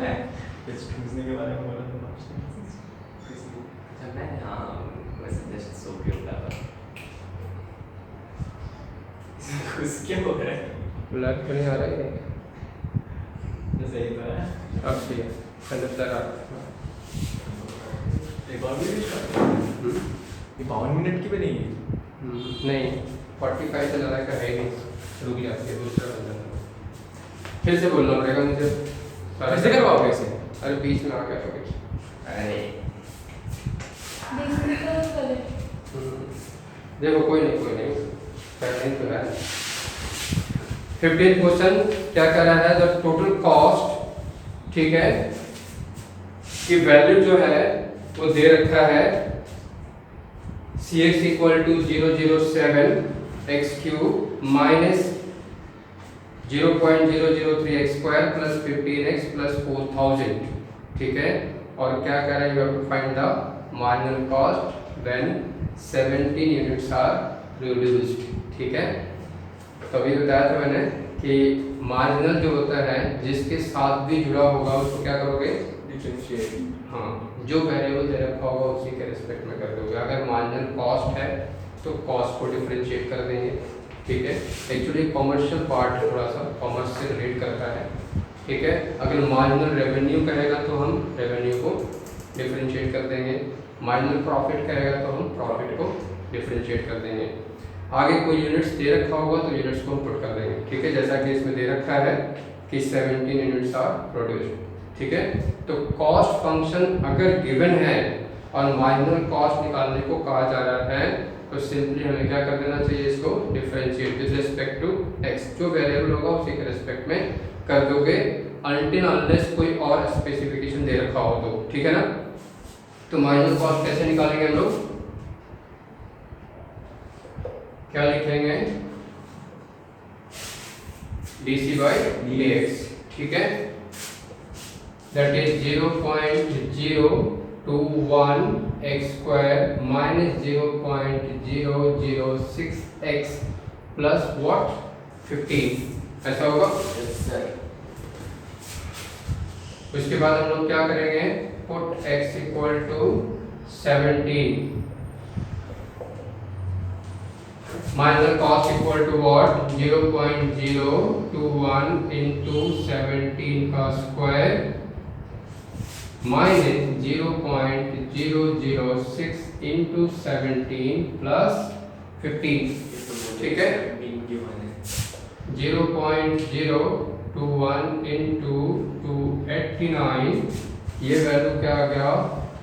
ठूसने के बारे में बोला था अच्छा मैं हाँ वैसे जस्ट सो के उठा था। घुस क्या हो रहा है? ब्लड तो नहीं आ रहा है। सही तो है। अब सही है। कंडक्टर आ एक और भी ये 52 मिनट की भी नहीं है। नहीं 45 से ज़्यादा का है ही नहीं, रुक जाती है दूसरा बंदा। फिर से बोलना पड़ेगा मुझे। कैसे करवाओगे इसे? अरे बीच में आ गया तो कुछ। अरे देखो कोई नहीं पहले तो है। 15th क्वेश्चन क्या कर रहा है, द टोटल कॉस्ट, ठीक है, की वैल्यू जो है वो दे रखा है Cx equal to 007 x cube minus 0.003 x square plus 15x plus 4000, ठीक है। और क्या कर रहा है, you have to find the marginal cost when 17 units are produced, ठीक है। तो अभी बताया था मैंने कि मार्जिनल जो होता है जिसके साथ भी जुड़ा होगा उसको क्या करोगे, डिफरेंशिएट। हाँ, जो वेरिएबल दे रखा होगा उसी के रिस्पेक्ट में कर दोगे। अगर मार्जिनल कॉस्ट है तो कॉस्ट को डिफरेंशिएट कर देंगे, ठीक है। एक्चुअली कॉमर्शियल पार्ट है, थोड़ा सा कॉमर्स से रिलेट करता है, ठीक है। अगर मार्जिनल रेवेन्यू कहेगा तो हम रेवेन्यू को डिफरेंशिएट कर देंगे, मार्जिनल प्रॉफिट कहेगा तो हम प्रॉफिट को डिफरेंशिएट कर देंगे। आगे कोई यूनिट्स दे रखा होगा तो यूनिट्स को हम पुट कर देंगे, ठीक है। जैसा कि इसमें दे रखा है कि 17 यूनिट्स आर प्रोड्यूस्ड, ठीक है। तो कॉस्ट फंक्शन अगर गिवन है और मार्जिनल कॉस्ट निकालने को कहा जा रहा है तो सिंपली हमें क्या कर देना चाहिए, इसको differentiate with respect to X, जो वेरिएबल होगा उसी के रिस्पेक्ट में कर दोगे, अनटिल अनलेस कोई और स्पेसिफिकेशन दे रखा हो तो, ठीक है ना। तो मार्जिनल कॉस्ट कैसे निकालेंगे हम लोग, क्या लिखेंगे, dc/dx, ठीक है। That is 0.021 x square minus 0.006 x plus what 15, ऐसा होगा। उसके बाद हम लोग क्या करेंगे, put x equal to 17, minus cost equal to what 0.021 into 17 का स्क्वायर माइनस 0.006 इंटू 17 प्लस 15, ठीक है। 0.021 इंटू 289, ये वैल्यू क्या आ गया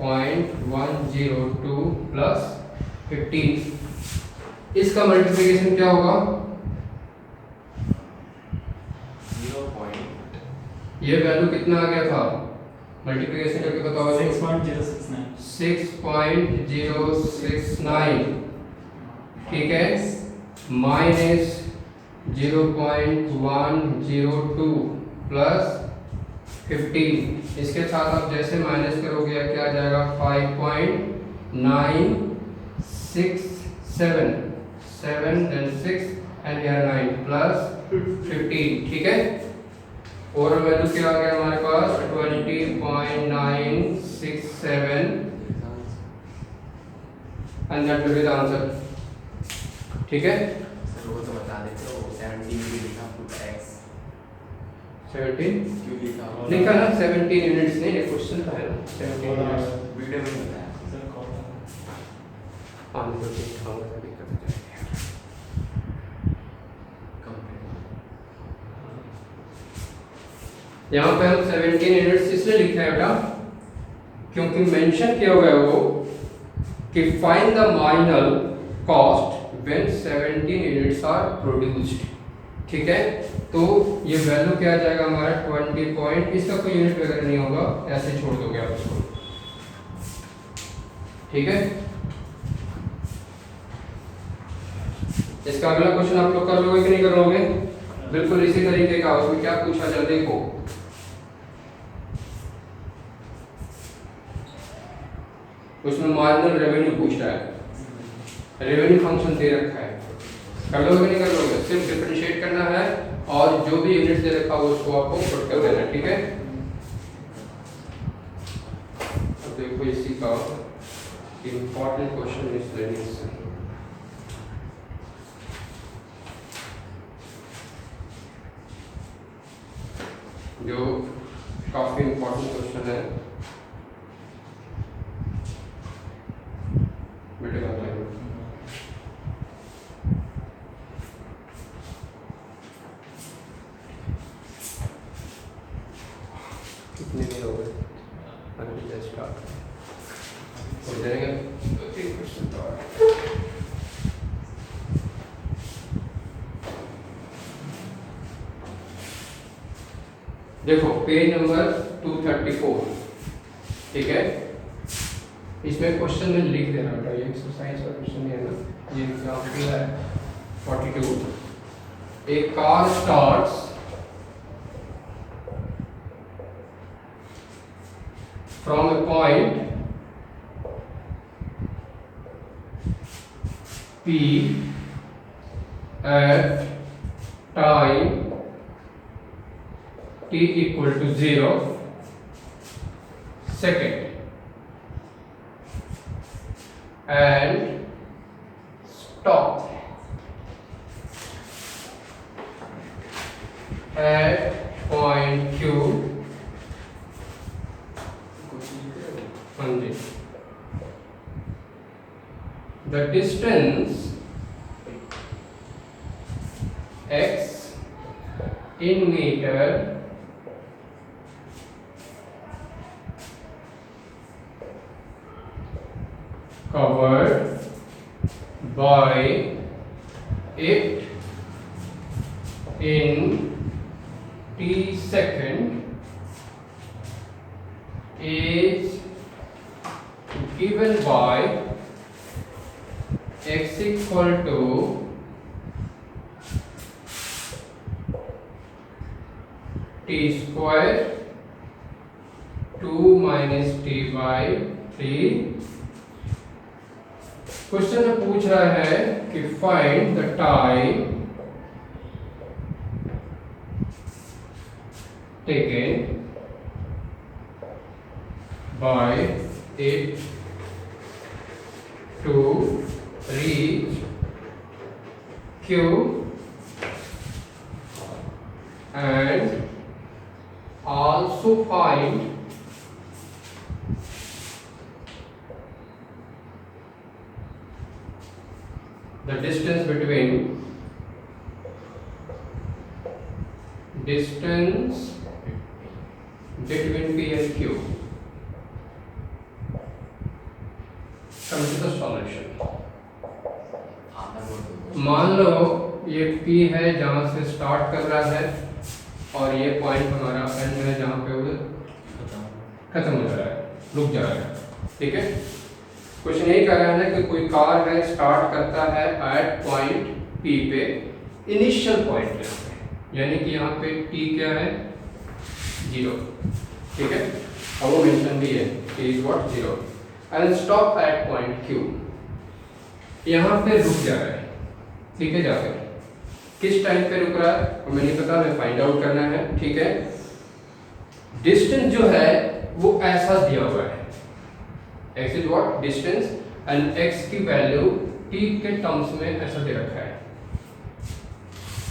0.102 प्लस 15, इसका मल्टीप्लिकेशन क्या होगा, 0. ये वैल्यू कितना आ गया था, मल्टीप्लिकेशन करके बताओ। 6.069, ठीक है, माइनस 0.102 प्लस 15, इसके साथ आप जैसे माइनस करोगे क्या आ जाएगा 5.967, 7 then 6 and here 9 plus 15, ठीक है। ओवरऑल वैल्यू क्या आ गया हमारे पास 20.967 and that will be the answer, ठीक है। सर वो तो बता देते हो 17 भी लिखा पुट x 17 क्यों लिखा लिखा ना, 17 यूनिट्स नहीं, ये क्वेश्चन था ना 17 यूनिट्स। वीडियो में बताया आने दो, दिखाऊंगा तभी कर जाएंगे। यहाँ पे हम 17 यूनिट्स इसलिए लिखा है बेटा क्योंकि मेंशन किया हुआ है वो कि find the marginal cost when 17 units are produced, ठीक है। तो ये वैल्यू क्या आ जाएगा हमारा 20 पॉइंट, इसका कोई यूनिट वगैरह नहीं होगा, ऐसे छोड़ दोगे आप इसको, ठीक है। इसका अगला क्वेश्चन आप लोग कर लोगे कि नहीं कर लोगे, बिल्कुल इसी तरीके का। उसमें क्या पूछा जाए देखो, उसमें मार्जिनल रेवेन्यू पूछ रहा है, रेवेन्यू फंक्शन दे रखा है, कर लोगे कि नहीं कर लोगे, सिर्फ डिफरेंशिएट करना है और जो भी यूनिट दे रखा हो उसको आपको पुट कर देना है, ठीक है। एसी का इम्पॉर्टेंट क्वेश्चन मिसलेनियस से। जो काफी इम्पोर्टेंट क्वेश्चन है, बेटे बताइए। कितने देर हो गए? अभी जस्ट स्टार्ट हो जाएगा, 2-3% तो और। देखो पेज नंबर 234, ठीक है। इसमें क्वेश्चन में लिख देना बेटा, ये एक्सरसाइज का क्वेश्चन नहीं है ना, ये एग्जांपल है 42। A car starts from a point P at time t equal to 0 second and stop at point Q। हाँ जी, the distance x in meter covered by it in t second is given by x equal to t square 2 minus t by 3। Question में पूछ रहा है कि find the time taken by it to reach Q and also find the distance between P and Q। Come to the solution। मान लो ये P है जहां से स्टार्ट कर रहा है और ये पॉइंट हमारा एंड है जहां पे वो खत्म हो जा रहा है, रुक जा रहा है, ठीक है। क्वेश्चन यही कह रहा है कि कोई कार है, स्टार्ट करता है एट पॉइंट P पे, इनिशियल पॉइंट पे, यानी कि यहाँ पे T क्या है 0, ठीक है। अब वो मेंशन भी है T is what 0 and stop at point Q। यहाँ पे रुक जा रहा है, ठीक है। जाकर किस टाइम पे रुक रहा है और मुझे नहीं पता, हमें फाइंड आउट करना है, ठीक है। डिस्टेंस जो है वो ऐसा दिया हुआ है, x is what distance and x की वैल्यू t के टर्म्स में ऐसा दे रखा है,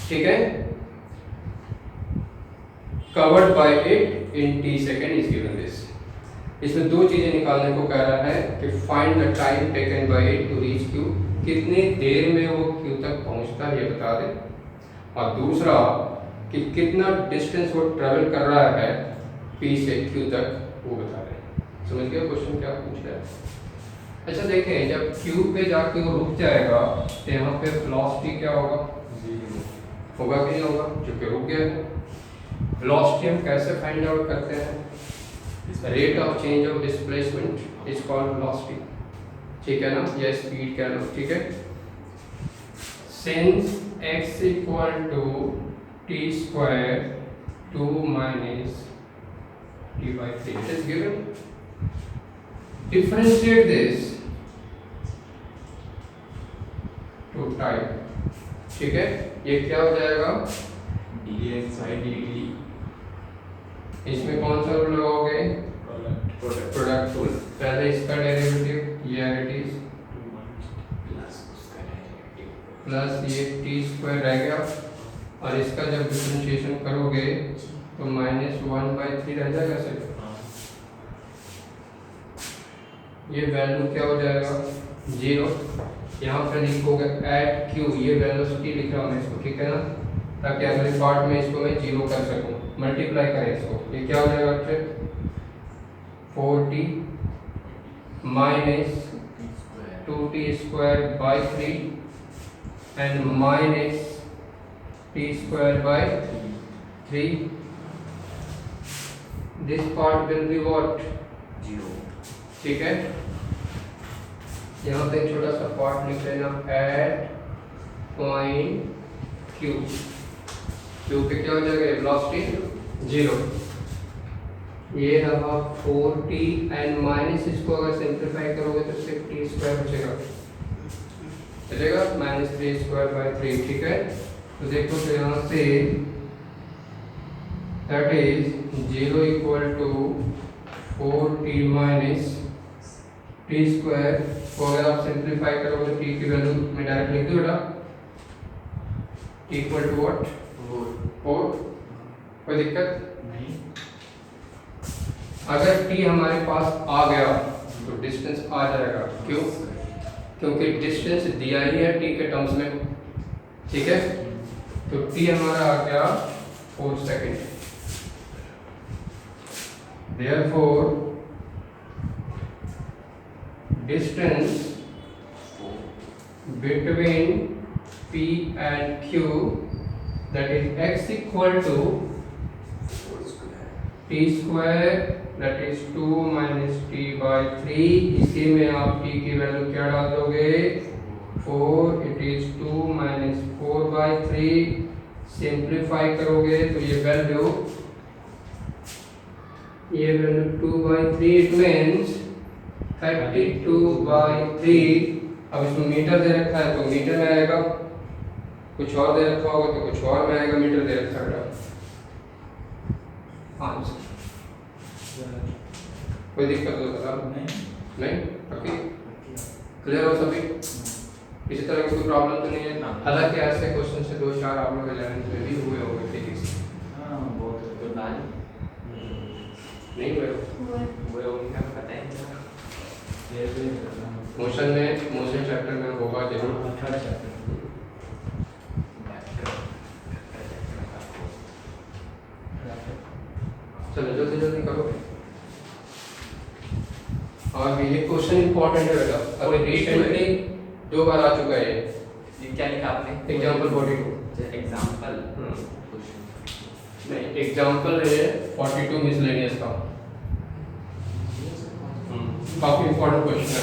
ठीक है। Covered by it in t second is given this. इसमें दो चीजें निकालने को कह रहा है कि find the time taken by it to reach q, कितनी देर में वो q तक पहुंचता है ये बता दे, और दूसरा कि कितना डिस्टेंस वो ट्रेवल कर रहा है P से Q तक वो बता दे। समझ गए क्वेश्चन क्या पूछ रहा है। अच्छा देखें, जब Q पे जाके वो रुक जाएगा तो यहाँ पे वेलोसिटी क्या होगा, होगा कि नहीं होगा, क्योंकि रुक गया है। वेलोसिटी हम कैसे फाइंड आउट करते हैं, rate of change of displacement is called velocity, ठीक है ना, या स्पीड कह लो, ठीक है। Since x equal to t square 2 minus t by 3 it is given, differentiate this to time, ठीक है। ये क्या हो जाएगा dx by dt, इसमें कौन सा रूल लगाओगे, प्रोडक्ट रूल। पहले प्लस ये टी स्क्वायर रह गया, और इसका जब डिफरेंशिएशन करोगे तो -1/3 रह जाएगा सिर्फ। ये वैल्यू क्या हो जाएगा 0। यहाँ पर लिखोगे एट क्यू, ये वेलोसिटी लिख रहा हूँ मैं इसको, ठीक है ना, ताकि अगले पार्ट में इसको मैं 0 कर सकूँ। मल्टीप्लाई करें इसको, ये क्या हो जाएगा बच्चे 4t minus 2t² / 3 and minus t²/3। This part will be what 0। ठीक है। यहाँ पे एक छोटा सा पार्ट लिख लेना एट पॉइंट क्यू। क्यू पे क्या हो जाएगा वेलोसिटी 0। ये रहा 4t एंड माइनस इसको अगर सिंप्लीफाई करोगे तो सिर्फ t² बचेगा, चलेगा -3² / 3, ठीक है। तो देखो तो यहाँ say that is 0 = 4t minus t²। को अगर आप सिंप्लीफाई करोगे तो t की वैल्यू मैं डायरेक्ट लिख दूँ बेटा, t = what 4। कोई दिक्कत नहीं। अगर t हमारे पास आ गया तो डिस्टेंस आ जाएगा, क्यों? क्योंकि डिस्टेंस दिया ही है t के टर्म्स में, ठीक है। तो t हमारा आ गया 4 second. Therefore distance between P and Q, that is x equal to t², that is 2 minus t/3। इसी में आप t की वैल्यू क्या डाल दोगे 4, it is 2 minus 4/3। सिंप्लीफाई करोगे तो ये वैल्यू 2/3, इट मीन्स 32/3। अब इसमें मीटर दे रखा है तो मीटर में आएगा, कुछ और दे रखा होगा तो कुछ और में आएगा, मीटर दे रखा है। आंसर कोई दिक्कत हो बता नहीं ओके, क्लियर हो सभी? इसी तरह की कोई प्रॉब्लम तो नहीं है। हालांकि ऐसे क्वेश्चन से 2-4 आप लोग 11th में भी हुए होंगे फिजिक्स। हाँ बहुत तो नहीं हुए वो उनका पता है मोशन चैप्टर में होगा जरूर। चलो जल्दी जल्दी करो। और ये क्वेश्चन इंपॉर्टेंट है बेटा, अभी रिसेंटली 2 बार आ चुका है ये क्या लिखा आपने एग्जाम्पल 42। एग्जाम्पल नहीं, एग्जाम्पल है 42 मिसलेनियस का। काफी इंपॉर्टेंट क्वेश्चन है।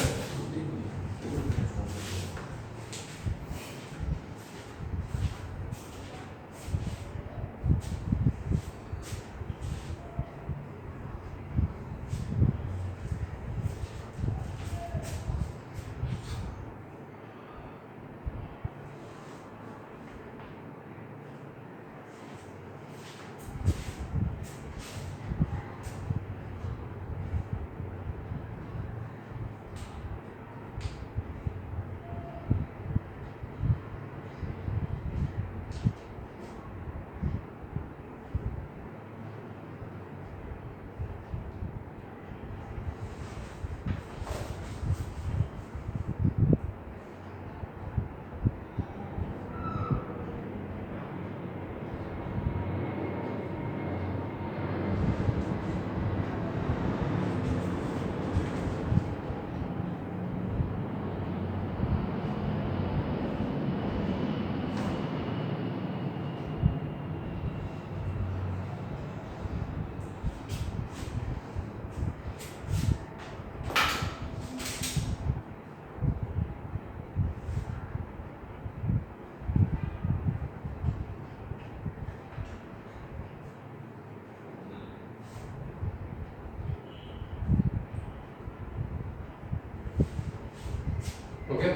ओके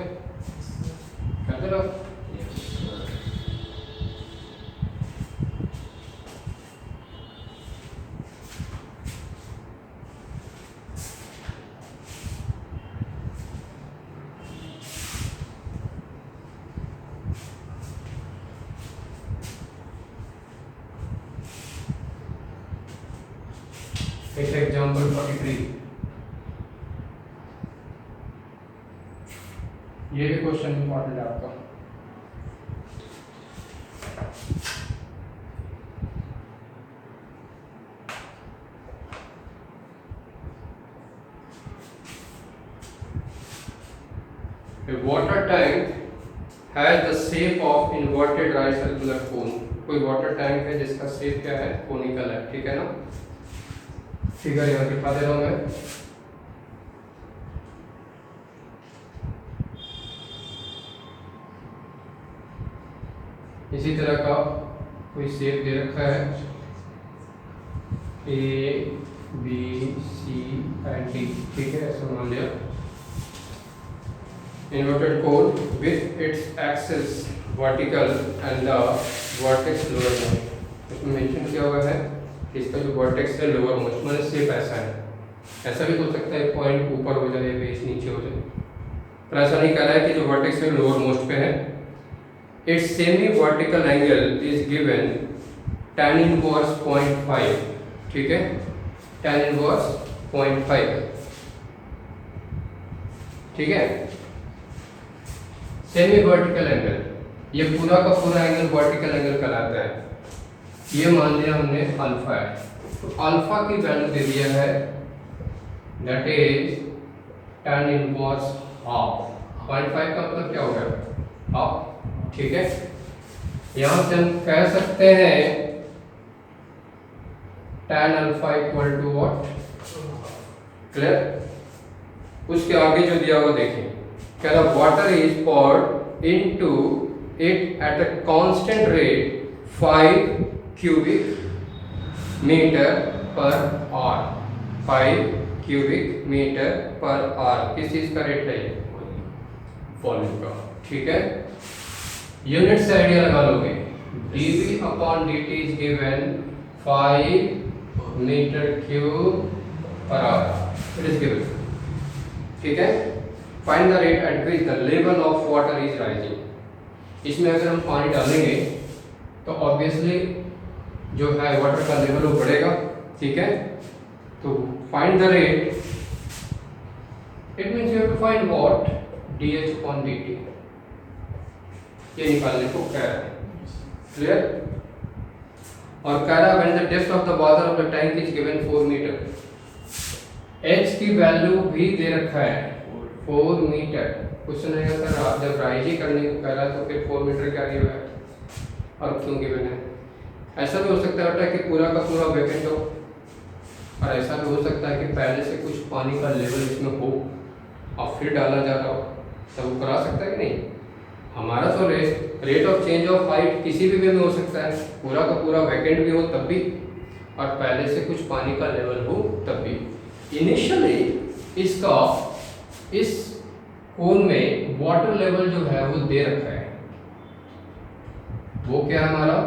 करते रहो। एक एग्जाम्पल 43, ये भी क्वेश्चन इंपॉर्टेंट है आपका। A water tank has the shape of inverted right circular cone। कोई वाटर टैंक है जिसका शेप क्या है, कोनिकल है, ठीक है ना। फिगर यहाँ दिखा दे रहा हूँ मैं। इसी तरह का कोई शेप दे रखा है, A B C and D, ठीक है, ऐसा मान लिया। Inverted cone with its axis vertical and the vertex lowermost। उसमें मेंशन किया हुआ है कि इसका जो वर्टेक्स है लोअर मोस्ट, मतलब शेप ऐसा है। ऐसा भी हो सकता है पॉइंट ऊपर हो जाए, बेस नीचे हो जाए, पर ऐसा नहीं कह रहा है कि जो वर्टेक्स है लोअर मोस्ट पे है। It's semi vertical angle is given tan inverse 0.5, ठीक है, tan इनवर्स 0.5, ठीक है। सेमी वर्टिकल एंगल, ये पूरा का पूरा एंगल वर्टिकल एंगल कहलाता है। ये मान लिया हमने अल्फा है, तो अल्फा की वैल्यू दे दिया है that is tan inverse half. 0.5 का मतलब क्या हो गया, हाफ, ठीक है। यहां से हम कह सकते हैं tan alpha equal to what, clear. उसके आगे जो दिया हुआ देखें, कह रहा water is poured into it at a constant rate 5 cubic meter per hour, 5 cubic meter per hour। किस चीज का रेट है, वॉल्यूम का, ठीक है। यूनिट से आइडिया लगा लोगे, dv upon dt is given 5 meter cube per hour, it is given, ठीक है। Find the rate at which the level of water is rising. इसमें अगर हम पानी डालेंगे तो ऑब्वियसली जो है वाटर का लेवल वो बढ़ेगा, ठीक है। तो find the rate, it means you have to find what, dh upon dt, ये निकालने को कह रहा है, क्लियर। और कह रहा when the depth of the water of the tank is given 4 metre, h की वैल्यू भी दे रखा है 4 मीटर। क्वेश्चन है सर आप जब राइजिंग करने को कह रहा है तो फिर 4 मीटर क्या गिवन है और क्यों गिवन है। ऐसा भी हो सकता है बेटा कि पूरा का पूरा वैकेंट हो, और ऐसा भी हो सकता है कि पहले से कुछ पानी का लेवल इसमें हो और फिर डाला जा रहा हो, तब वो करा सकता है कि नहीं। हमारा तो rate of change of height किसी भी वे में हो सकता है, पूरा का पूरा वैकेंट भी हो तब भी, और पहले से कुछ पानी का लेवल हो तब भी। इनिशियली इसका इस कोन में वाटर लेवल जो है वो दे रखा है, वो क्या है हमारा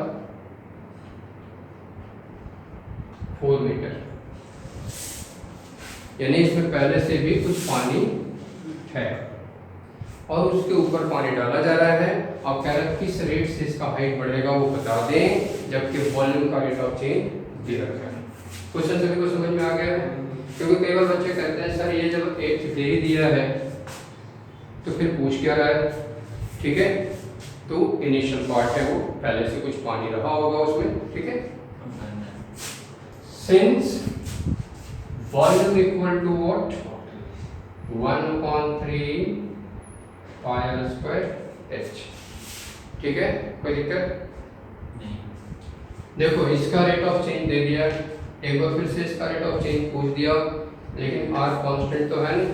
4 मीटर, यानी इसमें पहले से भी कुछ पानी है और उसके ऊपर पानी डाला जा रहा है। अब कह रहा है किस रेट से इसका हाइट बढ़ेगा वो बता दें, जबकि वॉल्यूम का रेट ऑफ चेंज दे रखा है। क्वेश्चन सभी को समझ में आ गया है, क्योंकि कई बार बच्चे कहते हैं सर ये जब एक दे ही दिया है तो फिर पूछ क्या रहा है, ठीक है। तो इनिशियल पार्ट है वो पहले से कुछ पानी रहा होगा उसमें, ठीक है। Since volume equal to what 1/3 pi R square h, ठीक है, कोई दिक्कत नहीं। देखो इसका रेट ऑफ चेंज दे दिया, एक बार फिर से इसका रेट ऑफ चेंज पूछ दिया, लेकिन r कांस्टेंट तो है नहीं,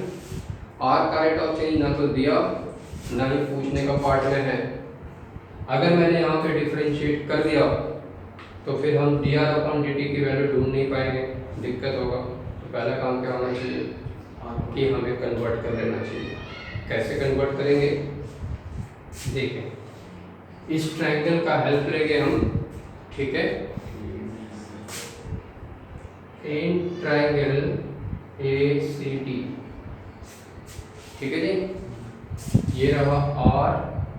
r का रेट ऑफ चेंज ना तो दिया ना ही पूछने का पार्ट में है। अगर मैंने यहाँ पे डिफरेंशिएट कर दिया तो फिर हम dr/dt की वैल्यू ढूंढ नहीं पाएंगे, दिक्कत होगा। तो पहला काम क्या होना चाहिए कि हमें कन्वर्ट कर लेना चाहिए। कैसे कन्वर्ट करेंगे, देखें इस ट्रायंगल का हेल्प लेंगे हम, ठीक है। इन ट्रायंगल ACD, ठीक है जी, ये रहा R,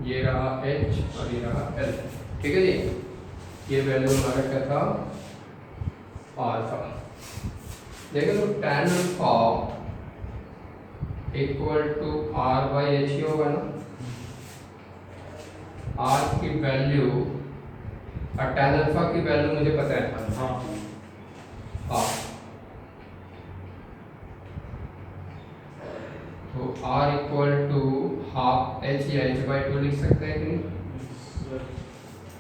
ये रहा H और ये रहा L, ठीक है जी। ये वैल्यू हमारा क्या था, R था। देखो तो tan alpha equal to r by h ही होगा ना। आर की वैल्यू और tan अल्फा की वैल्यू मुझे पता है। हाँ हाँ, तो r equal to half H या एच बाई टू लिख सकते हैं कि नहीं?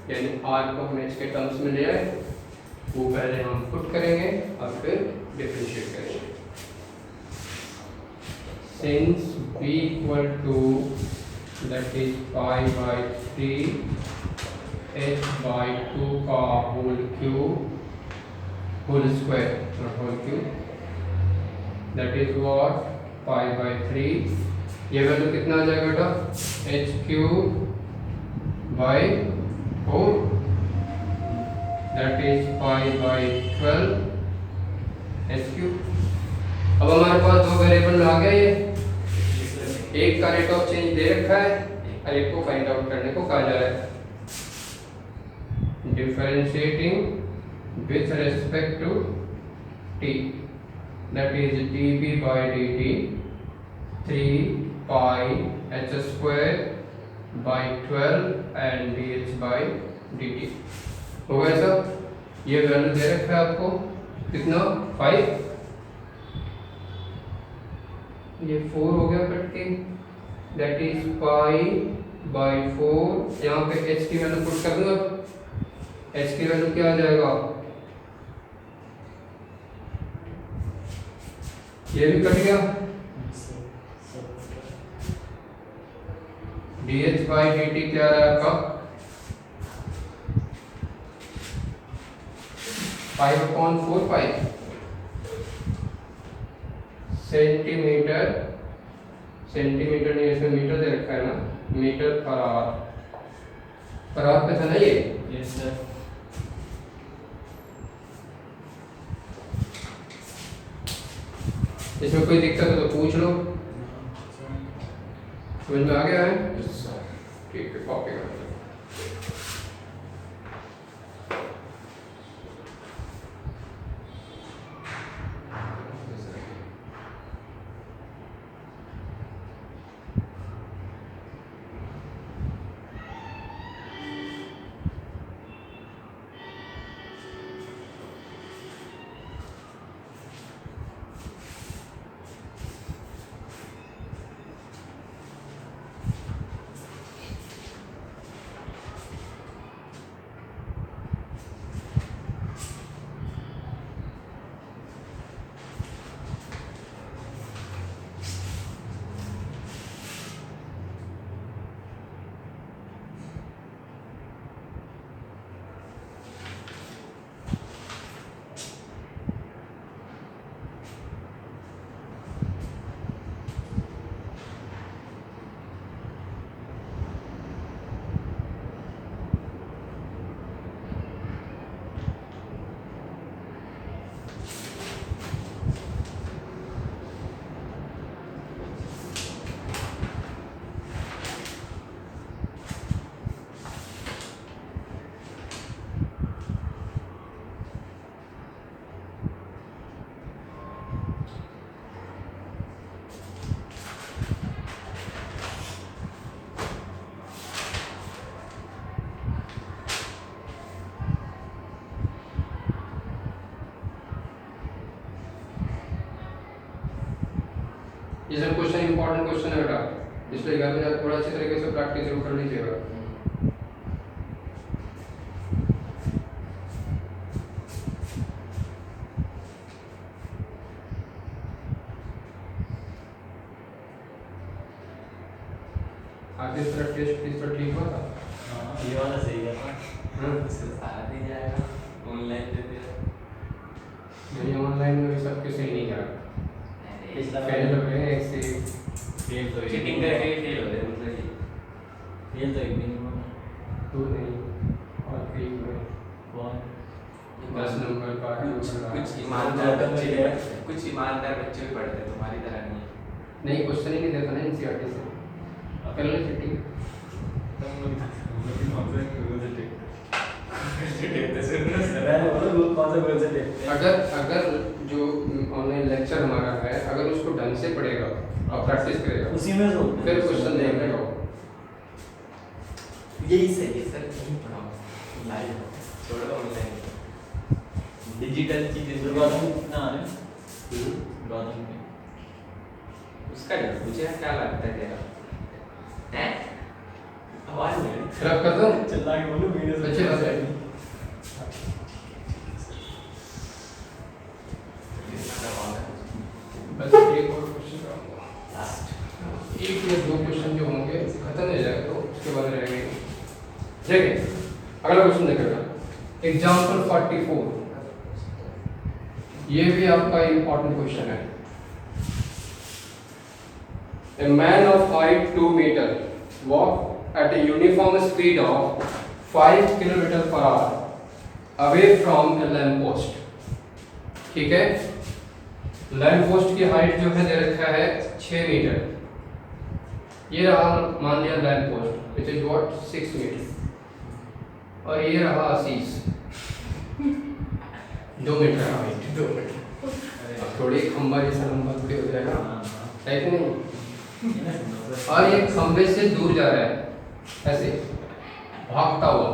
यानी r को हम h के टर्म्स में ले आए, वो पहले हम पुट करेंगे और फिर डिफरेंशिएट करेंगे। Since b equal to that is pi by 3 h by 2 का whole cube whole square not whole cube, that is what pi by 3। ये वैल्यू कितना आ जाएगा बेटा? H cube by 4 that is pi by 12 H cube. अब हमारे पास दो वेरिएबल में आ गया ये, एक का रेट ऑफ चेंज दे रखा है और एक को फाइंड आउट करने को कहा जा रहा है। Differentiating with respect to t, that is dB by dt 3 pi h square by 12 and dh by dt हो गया सब। ये वैल्यू दे रखा है आपको कितना 5, ये 4 हो गया कट के, दैट इज पाई बाई 4। यहाँ पे h की वैल्यू पुट कर दूंगा, h की वैल्यू क्या आ जाएगा? ये भी कट गया, dh by dt क्या है आपका? 5/4 पाई सेंटीमीटर, सेंटीमीटर नहीं इसमें मीटर दे रखा है ना, मीटर पर आवर पे था ना ये। Yes sir. इसमें कोई दिक्कत हो तो पूछ लो। समझ में आ गया है? ठीक है, कॉपी कर लो। ये सब क्वेश्चन इंपॉर्टेंट क्वेश्चन है बेटा, इसलिए घर में जाकर थोड़ा अच्छी तरीके से प्रैक्टिस जरूर कर लीजिएगा। आज इस तरह टेस्ट इस पर ठीक हुआ था। ये वाला सही है ना? इससे सारा नहीं जाएगा ऑनलाइन दे दे। नहीं, ऑनलाइन में सब के सही नहीं जा रहा, फेल हो गए ऐसे। फेल तो चीटिंग करके फेल हो गए मतलब फेल तो एक भी नहीं हुआ। तू नहीं और कई हुए, कौन? 10 नंबर का कुछ ईमानदार बच्चे भी पढ़ते हैं, तुम्हारी तरह नहीं है। नहीं, क्वेश्चन ही नहीं देता ना एनसीईआरटी से, कर ले चीटिंग। तुम लोग कौन से गूगल से टेक टेक से मैं बोला कौन सा गूगल से टेक? अगर जो लेक्चर हमारा है, अगर उसको ढंग से पढ़ेगा और प्रैक्टिस करेगा उसी में तो फिर क्वेश्चन देख लेगा। यही सही है सर, नहीं पढ़ाओ लाइव छोड़ो ऑनलाइन डिजिटल चीजें जो गौतम कितना आ रहे हैं? हम्म। गौतम के उसका नहीं मुझे क्या लगता है तेरा हैं आवाज नहीं आ रही। खराब कर दो। चिल्ला के बोलो वीडियो से अच्छी बात है। बस एक और क्वेश्चन कराऊंगा, लास्ट एक या दो क्वेश्चन जो होंगे खत्म हो जाएगा तो उसके बाद रहेंगे। देखिए अगला क्वेश्चन देखिएगा, एग्जाम्पल 44, ये भी आपका इम्पोर्टेंट क्वेश्चन है। A man of height 2 meter walk at a uniform speed of 5 km per hour away from a lamp post। ठीक है, लैंप पोस्ट की हाइट जो है दे रखा है 6 मीटर। ये रहा मान लिया lamp post which is what 6 metre, और ये रहा आशीष 2 मीटर हाइट। 2 मिनट अब थोड़ी खंबा जैसा लंबा थोड़ी हो जाएगा, है कि नहीं? और ये खंबे से दूर जा रहा है ऐसे भागता हुआ,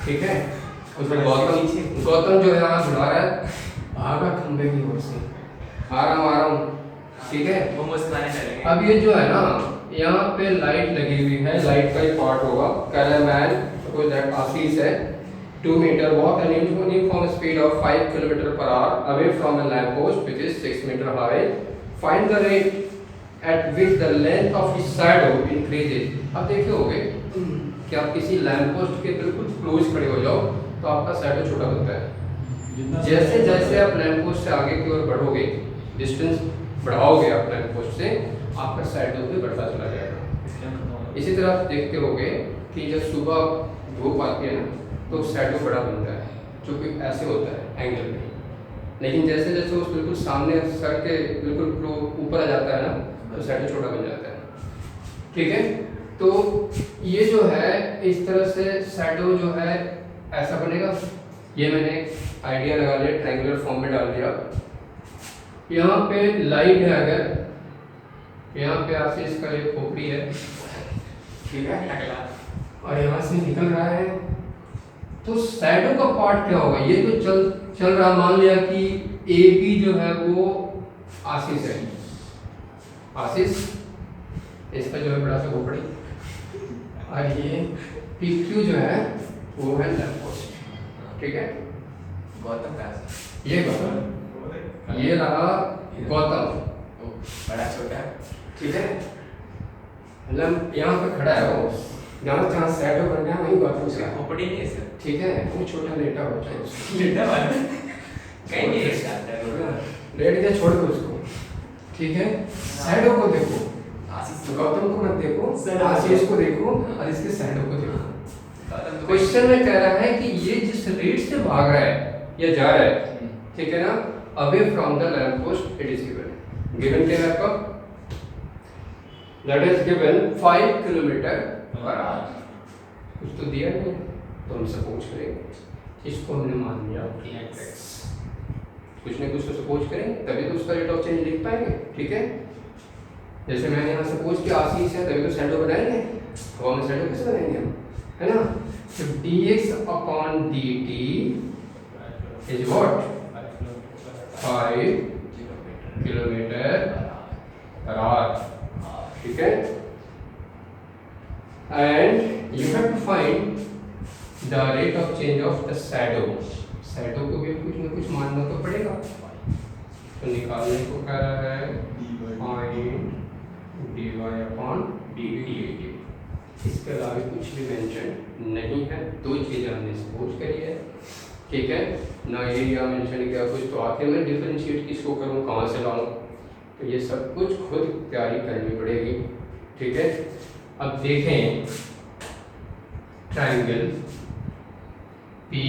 ठीक है। उसमें गौतम जो है यहाँ बुला रहा है, भागा खंबे की ओर से, आ रहा हूँ, ठीक है। वो मुस्कुराने चलेंगे। अब ये जो है ना, यहाँ पे लाइट लगी हुई है, लाइट का ही पार्ट होगा। मैन सपोज दैट आशीष है 2 meter walk at an uniform speed of 5 km per hour away from a lamp post which is 6 meter high. Find the rate at which the length of his shadow increases। अब देखे होगे कि आप किसी lamp post के बिल्कुल close खड़े हो जाओ तो आपका शैडो छोटा होता है। जैसे जैसे आप लैंप पोस्ट से आगे की ओर बढ़ोगे, डिस्टेंस बढ़ाओगे आप लैंप पोस्ट से, आपका शैडो भी बढ़ता चला जाएगा। इसी तरह आप देखते होगे कि जब सुबह धूप आती है ना तो शैडो बड़ा बनता है, जो कि ऐसे होता है एंगल में। लेकिन जैसे जैसे वो बिल्कुल सामने सर के बिल्कुल ऊपर आ जाता है ना तो शैडो छोटा बन जाता है, ठीक है। तो ये जो है इस तरह से शैडो जो है ऐसा बनेगा। ये मैंने आइडिया लगा लिया, ट्रायंगुलर फॉर्म में डाल दिया। यहाँ पे लाइट है, अगर यहाँ पे आशीष का एक खोपड़ी है, ठीक है, अगला और यहाँ से निकल रहा है, तो शैडो का पार्ट क्या होगा? ये तो चल रहा, मान लिया कि ए बी जो है वो आशीष है, आशीष इसका जो है बड़ा सा खोपड़ी, और ये पी क्यू जो है वो है लैंप पोस्ट, ठीक है। गौतम का ये गौतम, ये रहा गौतम, बड़ा छोटा, ठीक है। मतलब यहाँ पे खड़ा है वो, जहाँ शैडो बन गया वहीं गौतम उसका का, खोपड़ी नहीं है सर, ठीक है। वो छोटा लेटा हो जाए, लेटा वाला कहीं नहीं लेटा आता है। लेट गया, छोड़ दो उसको, ठीक है। शैडो को देखो, आशीष गौतम को मत देखो, आशीष को देखो और इसके शैडो को देखो। गौतम तो क्वेश्चन में कह रहा है कि ये जिस रेट से भाग रहा है या जा रहा है, ठीक है ना, away from the lamp post it is given क्या है आपका, that is given 5 kilometre per our. कुछ तो दिया नहीं तो हम सपोज करेंगे, इसको हमने मान लिया x, कुछ न कुछ तो सपोज करेंगे तभी तो उसका रेट ऑफ चेंज लिख पाएंगे, ठीक है। जैसे मैंने यहाँ सपोज किया आशीष है, तभी तो शैडो बनाएंगे, हवा में शैडो कैसे बनाएंगे हम, है ना। तो dx upon dt is what 5 kilometre per hour, ठीक है। And you have to find the rate of change of the shadow. Shadow को भी कुछ ना कुछ मानना तो पड़ेगा, तो निकालने को कह रहा है फाइंड dy upon dt। इसके अलावा कुछ भी मेंशन नहीं है, दो चीज़ें हमने सपोज करी है, ठीक है ना। ये यहाँ मेंशन किया कुछ, तो आखिर में डिफरेंशिएट किसको करूँ, कहाँ से लाऊँ, तो ये सब कुछ खुद तैयारी करनी पड़ेगी, ठीक है। अब देखें triangle P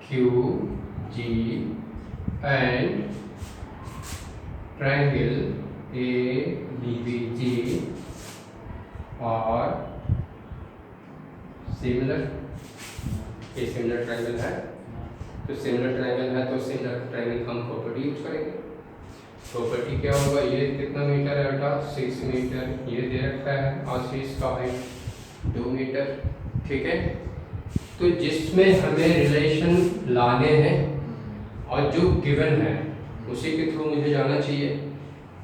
Q G and triangle A B G और सिमिलर, ये सिमिलर ट्रायंगल है, तो तो सिमिलर ट्रायंगल है तो सिमिलर ट्रायंगल हम प्रॉपर्टी यूज करेंगे। प्रॉपर्टी क्या होगा, ये कितना मीटर है बेटा 6 मीटर, ये दे रखा है आशीष का हाइट 2 मीटर, ठीक है। तो जिसमें हमें रिलेशन लाने हैं और जो गिवन है उसी के थ्रू मुझे जाना चाहिए,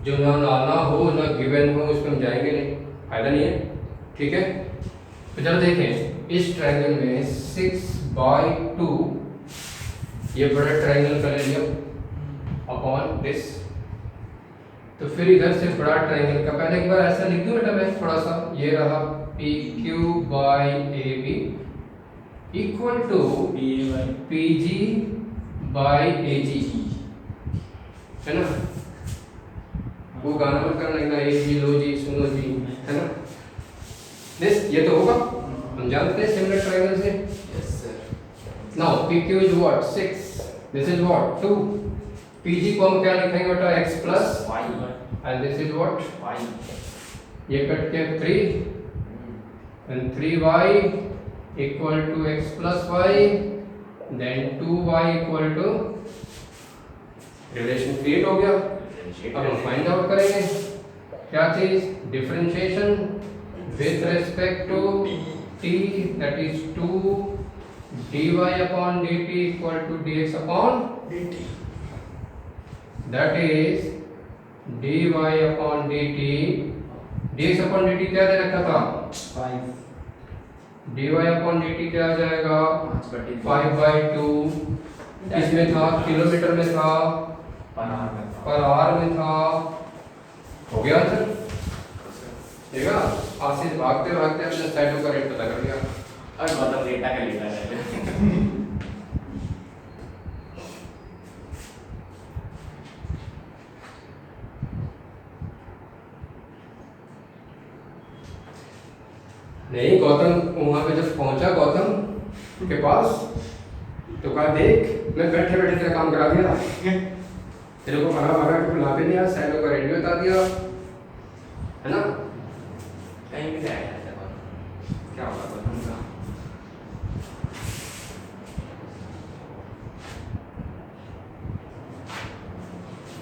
जो ना लाना हो ना गिवन हो उस पर हम जाएंगे नहीं, फायदा नहीं है, ठीक है। तो जरा देखें इस ट्रायंगल में 6/2 ये बड़ा ट्रायंगल कर लिया अपॉन दिस, तो फिर इधर से बड़ा ट्रायंगल का पहले एक बार ऐसा लिख दूं बेटा मैं थोड़ा सा, ये रहा PQ/AB इक्वल टू PG/AG, है ना। वो गाना मत करना ना, एक जी लो जी सुनो जी, है ना। दिस ये तो होगा, हम जानते हैं सिमिलर ट्रायंगल से। Yes sir. Now PQ is what 6, this is what 2, PG को हम क्या लिखेंगे बेटा x plus y and this is what y, ये कट के 3 and 3y equal to x plus y, then 2y equal to, relation create हो गया। अब हम फाइंड आउट करेंगे क्या चीज, differentiation with respect to t, that is 2 dy upon dt equal to dx upon dt, that is dy upon dt, dx upon dt क्या दे रखा था 5 dy upon dt क्या आ जाएगा 5/2, इसमें था किलोमीटर में था पर आवर में था, हो गया आंसर, ठीक है। आशीष भागते भागते अपने साइडों का रेट पता कर लिया। और मतलब डेटा का लेटा है। नहीं गौतम वहां पे जब पहुंचा गौतम के पास तो कहा देख मैं बैठे बैठे तेरा काम करा दिया, तेरे को भगा भगा के बुला भी दिया, साइडों का रेट भी बता दिया, है ना। कहीं भी आया था क्या होगा बताऊं का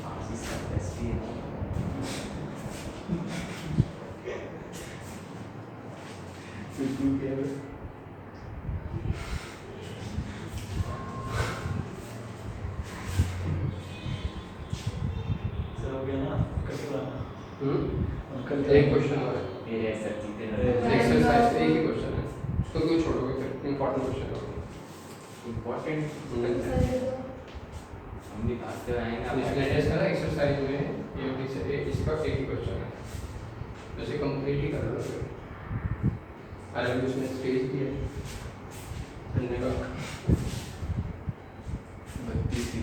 आशीष का टेस्ट ही है। एक क्वेश्चन और है, मेरे सर जीते एक्सरसाइज एक ही क्वेश्चन है, उसको क्यों छोड़ोगे फिर, इंपॉर्टेंट क्वेश्चन है। इम्पोर्टेंट हम भी भागते हुए आएंगे आप इसमें ऐसा ना एक्सरसाइज में ये इसका एक ही क्वेश्चन है, वैसे कंप्लीट ही कर लो फिर, अलग उसमें स्टेज भी है करने का 32 की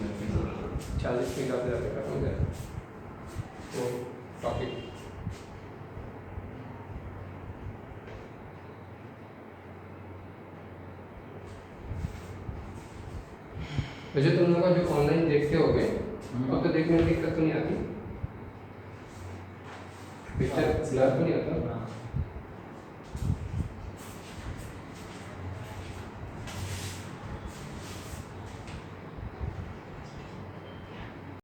40 मिनट आते जाते खत्म हो जाए वो टॉपिक। वैसे तुम लोग का जो ऑनलाइन देखते होगे अब तो देखने में दिक्कत तो नहीं आती, पिक्चर ब्लर तो नहीं आता।